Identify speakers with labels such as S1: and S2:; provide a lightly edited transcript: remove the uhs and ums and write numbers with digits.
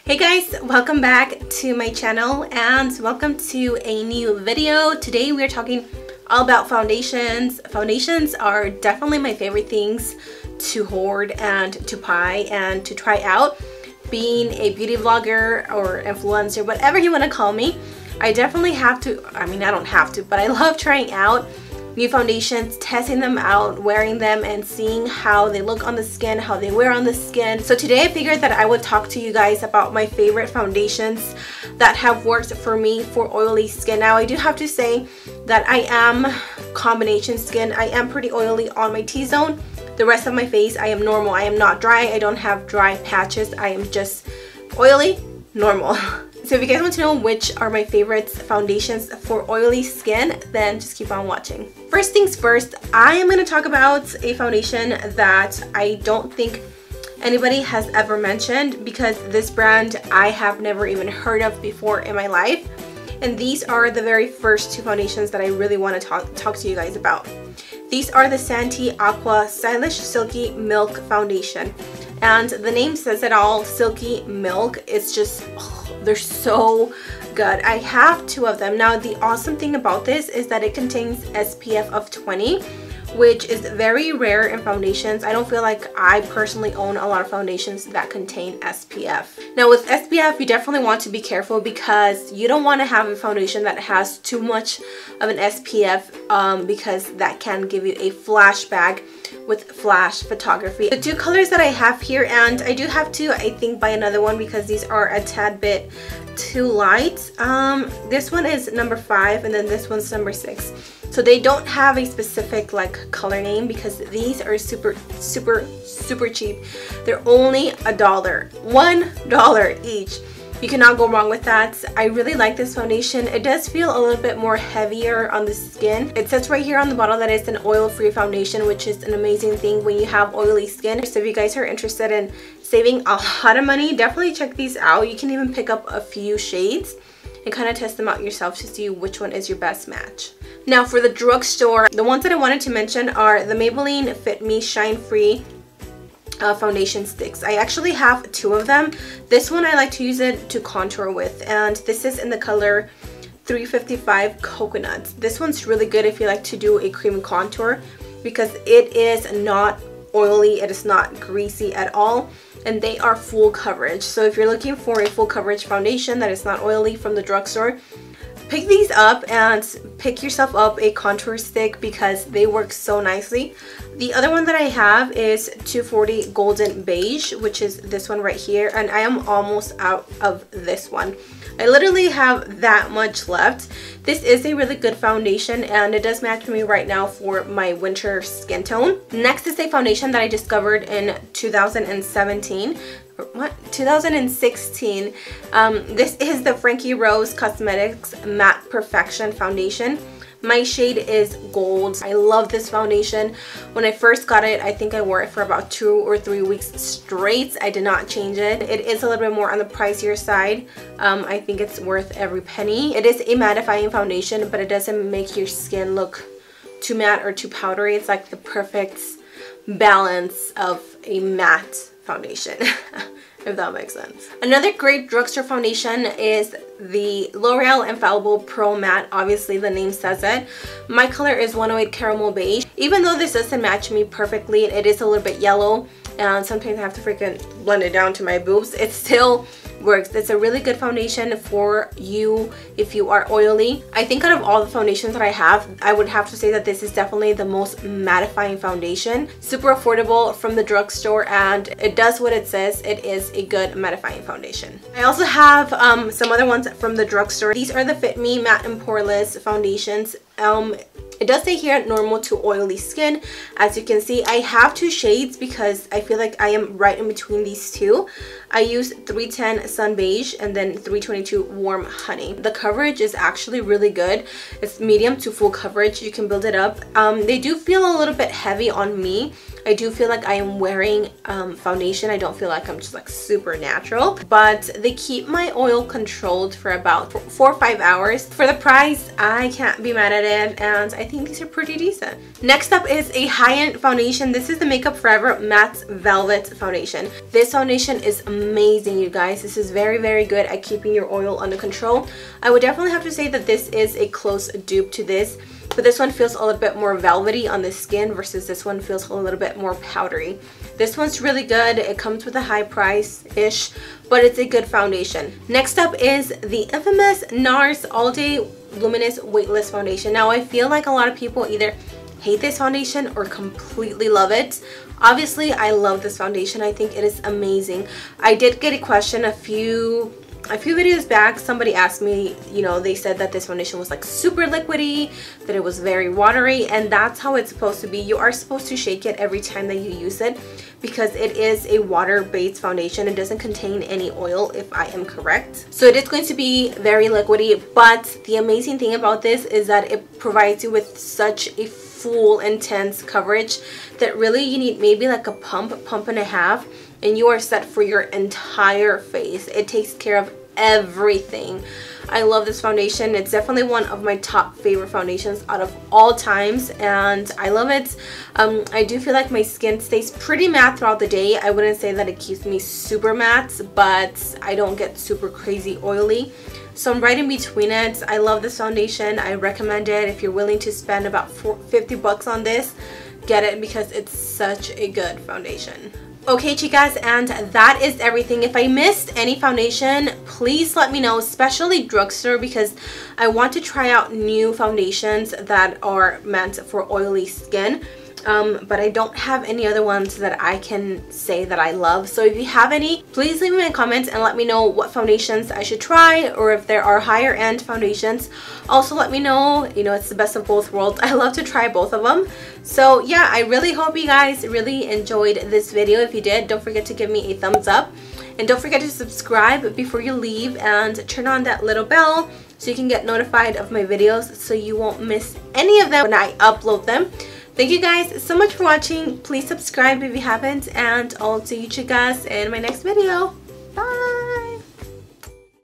S1: Hey guys, welcome back to my channel and welcome to a new video. Today we're talking all about foundations. Foundations are definitely my favorite things to hoard and to buy and to try out. Being a beauty vlogger or influencer, whatever you want to call me, I definitely have to, I don't have to, but I love trying out new foundations, testing them out, wearing them, and seeing how they look on the skin, how they wear on the skin. So today I figured that I would talk to you guys about my favorite foundations that have worked for me for oily skin. Now I do have to say that I am combination skin. I am pretty oily on my T-zone. The rest of my face, I am normal. I am not dry. I don't have dry patches. I am just oily, normal. So if you guys want to know which are my favorite foundations for oily skin, then just keep on watching. First things first, I am going to talk about a foundation that I don't think anybody has ever mentioned, because this brand I have never even heard of before in my life. And these are the very first two foundations that I really want to talk to you guys about. These are the Sanji Aqua Stylish Silky Milk Foundation. And the name says it all, Silky Milk. It's just, they're so good. I have two of them. Now the awesome thing about this is that it contains SPF of 20, which is very rare in foundations. I don't feel like I personally own a lot of foundations that contain SPF. Now with SPF, you definitely want to be careful because you don't want to have a foundation that has too much of an SPF because that can give you a flashback with flash photography. The two colors that I have here, and I do have to, I think, buy another one because these are a tad bit too light. This one is number 5 and then this one's number 6. So they don't have a specific like color name because these are super cheap. They're only $1 each. You cannot go wrong with that. I really like this foundation. It does feel a little bit more heavier on the skin. It says right here on the bottle that it's an oil-free foundation, which is an amazing thing when you have oily skin. So if you guys are interested in saving a lot of money, definitely check these out. You can even pick up a few shades and kind of test them out yourself to see which one is your best match. Now for the drugstore, the ones that I wanted to mention are the Maybelline Fit Me Shine Free foundation sticks. I actually have 2 of them. This one I like to use it to contour with, and this is in the color 355 Coconut. This one's really good if you like to do a cream contour because it is not oily, it is not greasy at all, and they are full coverage. So if you're looking for a full coverage foundation that is not oily from the drugstore, pick these up and pick yourself up a contour stick because they work so nicely. The other one that I have is 240 Golden Beige, which is this one right here, and I am almost out of this one. I literally have that much left. This is a really good foundation and it does match me right now for my winter skin tone. Next is a foundation that I discovered in 2016. This is the Frankie Rose Cosmetics Matte Perfection Foundation. My shade is gold. I love this foundation. When I first got it, I think I wore it for about 2 or 3 weeks straight. I did not change it. It is a little bit more on the pricier side. I think it's worth every penny. It is a mattifying foundation, but it doesn't make your skin look too matte or too powdery. It's like the perfect balance of a matte foundation. If that makes sense. Another great drugstore foundation is the L'Oreal Infallible Pro Matte. Obviously the name says it. My color is 108 Caramel Beige. Even though this doesn't match me perfectly, it is a little bit yellow and sometimes I have to freaking blend it down to my boobs, it still works. It's a really good foundation for you if you are oily. I think out of all the foundations that I have, I would have to say that this is definitely the most mattifying foundation. Super affordable from the drugstore and it does what it says. It is a good mattifying foundation. I also have some other ones from the drugstore. These are the Fit Me Matte and Poreless foundations. It does say here normal to oily skin. As you can see, I have 2 shades because I feel like I am right in between these two. I use 310 Sun Beige and then 322 Warm Honey. The coverage is actually really good. It's medium to full coverage. You can build it up. They do feel a little bit heavy on me. I do feel like I am wearing foundation. I don't feel like I'm just like super natural, but they keep my oil controlled for about 4 or 5 hours. For the price, I can't be mad at it, and I think these are pretty decent. Next up is a high-end foundation. This is the Makeup Forever Matte Velvet Foundation. This foundation is amazing, you guys. This is very, very good at keeping your oil under control. I would definitely have to say that this is a close dupe to this, but this one feels a little bit more velvety on the skin versus this one feels a little bit more powdery. This one's really good. It comes with a high price-ish, but it's a good foundation. Next up is the infamous NARS All Day Luminous Weightless Foundation. Now, I feel like a lot of people either hate this foundation or completely love it. Obviously, I love this foundation. I think it is amazing. I did get a question a few videos back. Somebody asked me, you know, they said that this foundation was like super liquidy, that it was very watery, and that's how it's supposed to be. You are supposed to shake it every time that you use it because it is a water-based foundation. It doesn't contain any oil, if I am correct. So it is going to be very liquidy, but the amazing thing about this is that it provides you with such a full, intense coverage that really you need maybe like a pump and a half, and you are set for your entire face. It takes care of everything. I love this foundation. It's definitely one of my top favorite foundations out of all times, and I love it. I do feel like my skin stays pretty matte throughout the day. I wouldn't say that it keeps me super matte, but I don't get super crazy oily. So I'm right in between it. I love this foundation. I recommend it. If you're willing to spend about 50 bucks on this, get it because it's such a good foundation. Okay, chicas, and that is everything. If I missed any foundation, please let me know, especially drugstore, because I want to try out new foundations that are meant for oily skin. But I don't have any other ones that I can say that I love. So if you have any, please leave me a comment and let me know what foundations I should try, or if there are higher end foundations. Also let me know, you know, it's the best of both worlds. I love to try both of them. So yeah, I really hope you guys really enjoyed this video. If you did, don't forget to give me a thumbs up. And don't forget to subscribe before you leave and turn on that little bell so you can get notified of my videos so you won't miss any of them when I upload them. Thank you guys so much for watching. Please subscribe if you haven't, and I'll see you chicas in my next video. Bye!